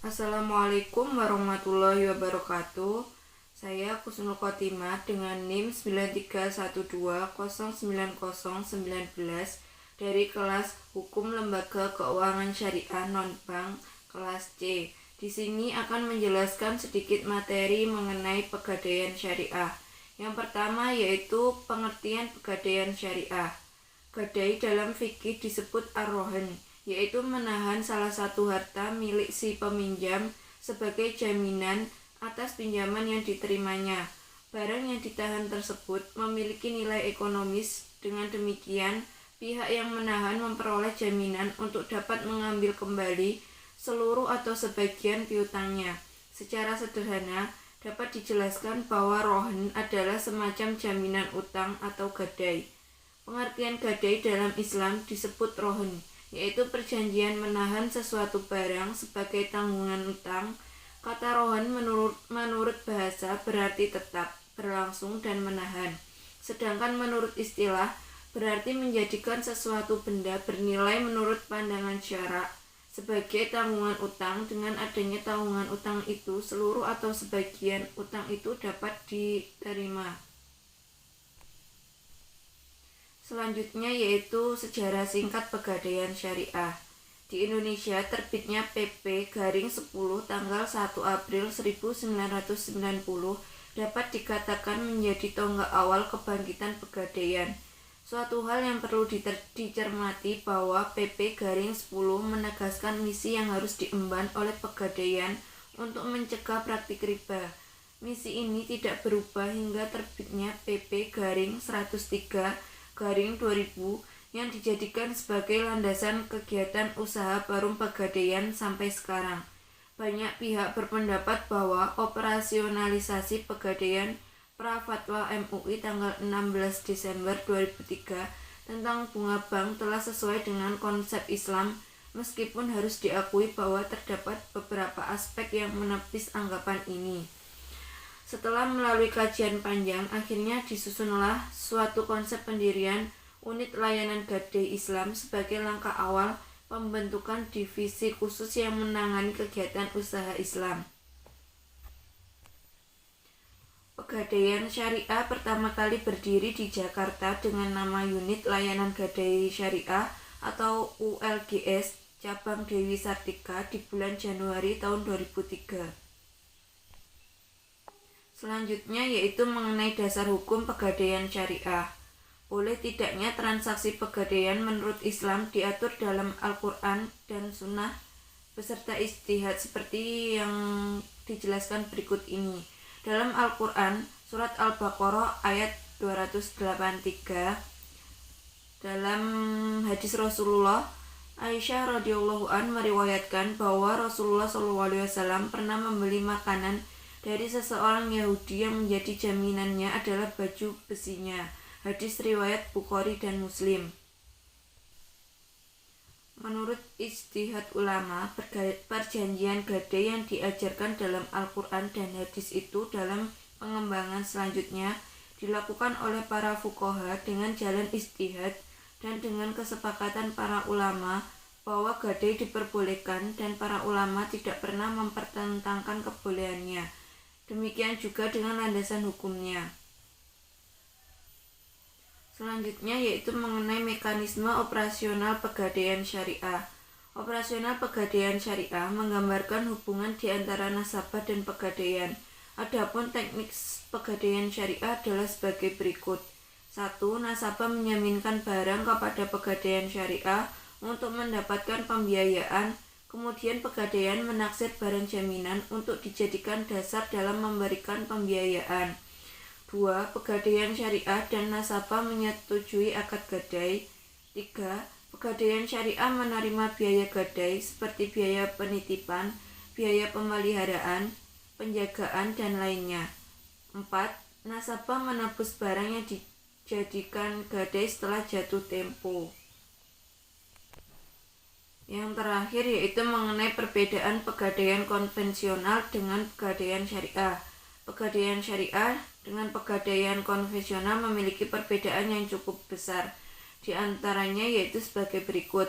Assalamualaikum warahmatullahi wabarakatuh. Saya Kusnul Khotimah dengan NIM 9312090019 dari kelas Hukum Lembaga Keuangan Syariah Non-Bank kelas C. Di sini akan menjelaskan sedikit materi mengenai pegadaian syariah. Yang pertama yaitu pengertian pegadaian syariah. Gadai dalam fikih disebut ar-rohan, yaitu menahan salah satu harta milik si peminjam sebagai jaminan atas pinjaman yang diterimanya. Barang yang ditahan tersebut memiliki nilai ekonomis. Dengan demikian, pihak yang menahan memperoleh jaminan untuk dapat mengambil kembali seluruh atau sebagian piutangnya. Secara sederhana, dapat dijelaskan bahwa rohan adalah semacam jaminan utang atau gadai. Pengertian gadai dalam Islam disebut rohan, yaitu perjanjian menahan sesuatu barang sebagai tanggungan utang. Kata rohan menurut bahasa berarti tetap, berlangsung, dan menahan. Sedangkan menurut istilah berarti menjadikan sesuatu benda bernilai menurut pandangan syarak sebagai tanggungan utang. Dengan adanya tanggungan utang itu, seluruh atau sebagian utang itu dapat diterima. Selanjutnya yaitu sejarah singkat pegadaian syariah. Di Indonesia terbitnya PP Garing 10 tanggal 1 April 1990 dapat dikatakan menjadi tonggak awal kebangkitan pegadaian. Suatu hal yang perlu dicermati bahwa PP Garing 10 menegaskan misi yang harus diemban oleh pegadaian untuk mencegah praktik riba. Misi ini tidak berubah hingga terbitnya PP Garing 103 Garing 2000 yang dijadikan sebagai landasan kegiatan usaha Perum Pegadaian sampai sekarang. Banyak pihak berpendapat bahwa operasionalisasi Pegadaian Pra-Fatwa MUI tanggal 16 Desember 2003 tentang bunga bank telah sesuai dengan konsep Islam, meskipun harus diakui bahwa terdapat beberapa aspek yang menepis anggapan ini. Setelah melalui kajian panjang, akhirnya disusunlah suatu konsep pendirian Unit Layanan Gadai Islam sebagai langkah awal pembentukan divisi khusus yang menangani kegiatan usaha Islam. Pegadaian Syariah pertama kali berdiri di Jakarta dengan nama Unit Layanan Gadai Syariah atau ULGS Cabang Dewi Sartika di bulan Januari tahun 2003. Selanjutnya yaitu mengenai dasar hukum pegadaian syariah. Boleh tidaknya transaksi pegadaian menurut Islam diatur dalam Al-Quran dan Sunnah beserta ijtihad seperti yang dijelaskan berikut ini. Dalam Al-Quran, surat Al-Baqarah ayat 283, dalam hadis Rasulullah, Aisyah radhiyallahu anha meriwayatkan bahwa Rasulullah SAW pernah membeli makanan dari seseorang Yahudi yang menjadi jaminannya adalah baju besinya. Hadis riwayat Bukhari dan Muslim. Menurut ijtihad ulama, perjanjian gadai yang diajarkan dalam Al-Quran dan hadis itu dalam pengembangan selanjutnya dilakukan oleh para fuqaha dengan jalan ijtihad dan dengan kesepakatan para ulama bahwa gadai diperbolehkan dan para ulama tidak pernah mempertentangkan kebolehannya. Demikian juga dengan landasan hukumnya. Selanjutnya yaitu mengenai mekanisme operasional pegadaian syariah. Operasional pegadaian syariah menggambarkan hubungan di antara nasabah dan pegadaian. Adapun teknik pegadaian syariah adalah sebagai berikut. 1. Nasabah menjaminkan barang kepada pegadaian syariah untuk mendapatkan pembiayaan. Kemudian pegadaian menaksir barang jaminan untuk dijadikan dasar dalam memberikan pembiayaan. 2. Pegadaian syariah dan nasabah menyetujui akad gadai. 3. Pegadaian syariah menerima biaya gadai seperti biaya penitipan, biaya pemeliharaan, penjagaan, dan lainnya. 4. Nasabah menebus barang yang dijadikan gadai setelah jatuh tempo. Yang terakhir yaitu mengenai perbedaan pegadaian konvensional dengan pegadaian syariah. Pegadaian syariah dengan pegadaian konvensional memiliki perbedaan yang cukup besar. Di antaranya yaitu sebagai berikut.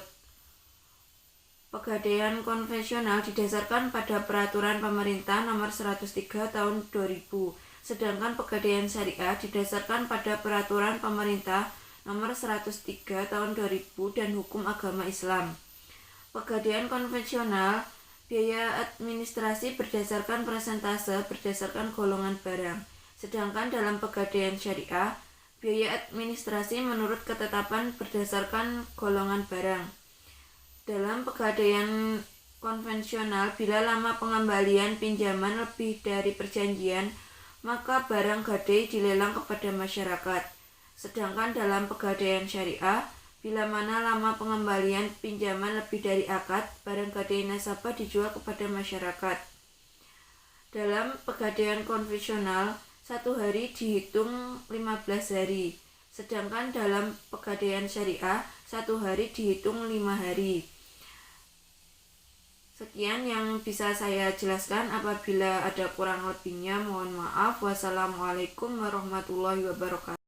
Pegadaian konvensional didasarkan pada Peraturan Pemerintah Nomor 103 Tahun 2000, sedangkan pegadaian syariah didasarkan pada Peraturan Pemerintah Nomor 103 Tahun 2000 dan Hukum Agama Islam. Pegadaian konvensional, biaya administrasi berdasarkan persentase berdasarkan golongan barang, sedangkan dalam pegadaian syariah, biaya administrasi menurut ketetapan berdasarkan golongan barang. Dalam pegadaian konvensional, bila lama pengembalian pinjaman lebih dari perjanjian, maka barang gadai dilelang kepada masyarakat. Sedangkan dalam pegadaian syariah, bila mana lama pengembalian pinjaman lebih dari akad, barang gadai nasabah dijual kepada masyarakat. Dalam pegadaian konvensional, 1 hari dihitung 15 hari. Sedangkan dalam pegadaian syariah, 1 hari dihitung 5 hari. Sekian yang bisa saya jelaskan. Apabila ada kurang lebihnya, mohon maaf. Wassalamualaikum warahmatullahi wabarakatuh.